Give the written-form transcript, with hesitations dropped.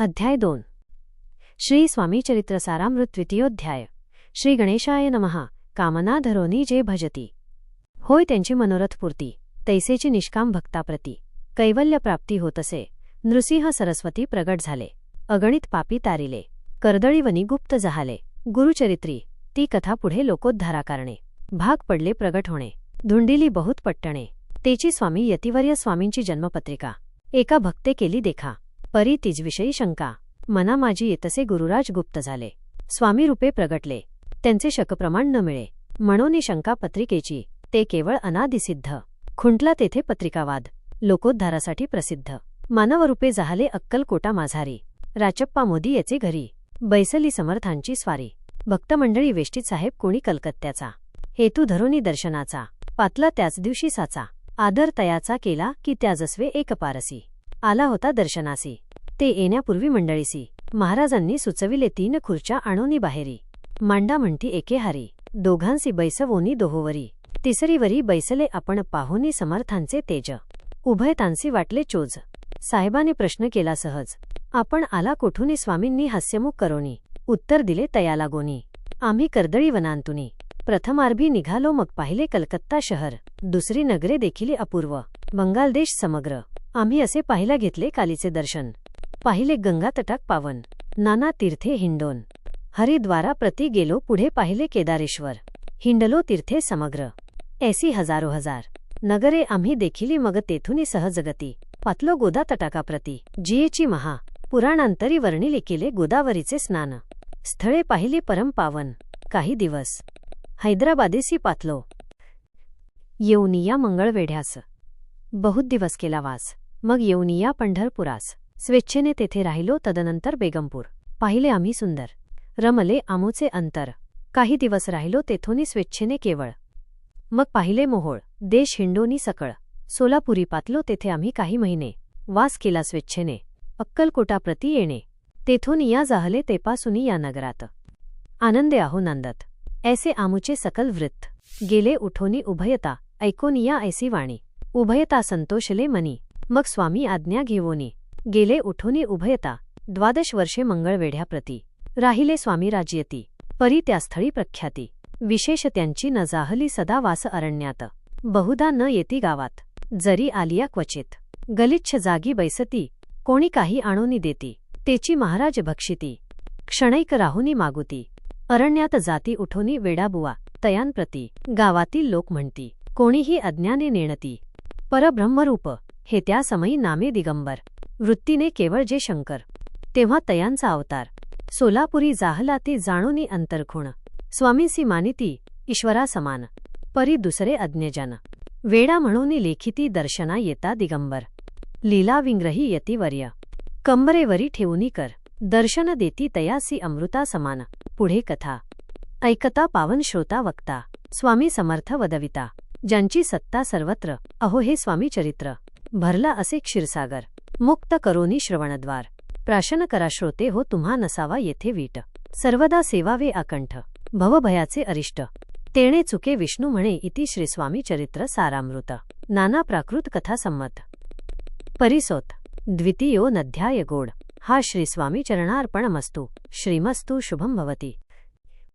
अध्याय 2 श्री स्वामीचरित्र सारामृत द्वितीयोध्याय। श्री गणेशाय नमः। कामनाधरोनी जे भजती होय त्यांची मनोरथपूर्ती, तैसेची निष्काम भक्ताप्रती कैवल्य प्राप्ती होतसे। नृसिंह सरस्वती प्रगट झाले, अगणित पापी तारिले, कर्दळीवनी गुप्त जहाले। गुरुचरित्री ती कथा पुढे लोकोद्धारा करणे, भाग पडले प्रगट होणे। धुंडिली बहुत पट्टणे, तेची स्वामी यतिवर्य स्वामींची जन्मपत्रिका। एका भक्ते केली देखा, परी तिजविषयी शंका। मना माझी येतसे गुरुराज गुप्त झाले, स्वामी रूपे प्रगटले, त्यांचे शकप्रमाण न मिळे। म्हणून शंका पत्रिकेची, ते केवळ अनादिसिद्ध। खुंटला तेथे पत्रिकावाद, लोकोद्धारासाठी प्रसिद्ध। मानवरूपे जहाले अक्कलकोटा माझारी, राचप्पा मोदी याचे घरी। बैसली समर्थांची स्वारी, भक्तमंडळी वेष्टीत साहेब कोणी कलकत्त्याचा। हेतू धरोनी दर्शनाचा, पातला त्याच दिवशी साचा। आदर तयाचा केला की त्याजस्वे एक पारसी। आला होता दर्शनासी, ते येण्यापूर्वी मंडळीसी। महाराजांनी सुचविले 3 खुर्च्या आणोनी बाहेरी। मांडा म्हणती एके हारी, दोघांसी बैसवोनी दोहोवरी। तिसरीवरी बैसले आपण पाहुनी समर्थांचे तेज। उभयतांसी वाटले चोज, साहेबाने प्रश्न केला सहज। आपण आला कोठूनी स्वामींनी हास्यमुख करोनी। उत्तर दिले तया लागोनी, आम्ही कर्दळी वनांतुनी। प्रथमार्भी निघालो मग पाहिले कलकत्ता शहर। दुसरी नगरे देखिली अपूर्व, बंगाल देश समग्र। आम्ही असे पाहिला घेतले कालीचे दर्शन। पाहिले गंगा तटाक पावन, नाना तीर्थे हिंडोन। हरिद्वारा प्रति गेलो पुढे पाहिले केदारेश्वर। हिंडलो तीर्थे समग्र, ऐसी हजारो हजार। नगरे आम्ही देखिली मग तेथुनी सहजगती। पातलो गोदा तटाकाप्रती, जियेची महा पुराणांतरी वर्णिले केले गोदावरीचे स्नान। स्थळे पाहिली परम पावन, काही दिवस हैदराबादेसी पातलो। येऊनिया मंगळवेढ्यास, बहुत दिवस केला वास। मग येऊनिया पंढरपुरास, स्वेच्छेने तेथे राहिलो। तदनंतर बेगमपूर पाहिले आम्ही सुंदर, रमले आमोचे अंतर। काही दिवस राहिलो तेथोनी स्वेच्छेने केवळ। मग पाहिले मोहोळ देश हिंडोनी सकळ। सोलापुरी पातलो तेथे आम्ही काही महिने। वास केला स्वेच्छेने, अक्कलकोटाप्रती येणे। तेथून या जाहले तेपासुनी या नगरात, आनंदे आहो नांदत। ऐसे आमुचे सकल वृत्त, गेले उठोनी उभयता। ऐकोनिया ऐसी वाणी, उभयता संतोषले मनी। मग स्वामी आज्ञा घेवोनी, गेले उठोनी उभयता। 12 वर्षे मंगळवेढ्याप्रती, राहिले स्वामी राज्यती। परी त्या स्थळी प्रख्याती, विशेष त्यांची न जाहली सदा वास अरण्यात। बहुधा न येती गावात, जरी आलिया क्वचित। गलिच्छ जागी बैसती, कोणी काही आणोनी देती। तेची महाराज भक्षिती, क्षणैक राहुनी मागुती। अरण्यात जाती उठोनी वेडाबुवा, तयांप्रती। गावातील लोक म्हणती, कोणीही अज्ञाने नेणती। परब्रह्मरूप हे त्या समयी नामे दिगंबर। वृत्तीने केवळ जे शंकर, तेव्हा तयांचा अवतार। सोलापुरी जाहला ते जाणोनी अंतरखुण। स्वामींसी मानिती ईश्वरा समान, परी दुसरे अज्ञजन। वेडा म्हणूनी लेखिती दर्शना येता दिगंबर। लीला विंग्रही यतिवर्य, कंबरेवरी ठेवूनी कर। दर्शन देती तयासी अमृता समान। पुढे कथा ऐकता पावन श्रोता वक्ता, स्वामी समर्थ वदविता। ज्यांची सत्ता सर्वत्र, अहो हे स्वामी चरित्र। भरला असे क्षीरसागर, मुक्त करोनी श्रवणद्वार। प्राशन करा श्रोते हो तुम्हा नसावा येथे वीट। सर्वदा सेवावे आकंठ, भवभयाचे अरिष्ट। तेणे चुके विष्णू म्हणे इति श्री स्वामी चरित्र सारामृत। नाना प्राकृत कथा संमत परिसोत द्वितीयोऽध्याय गोड। हा श्री स्वामी चरणार्पणमस्तु। श्रीमस्तु शुभं भवति।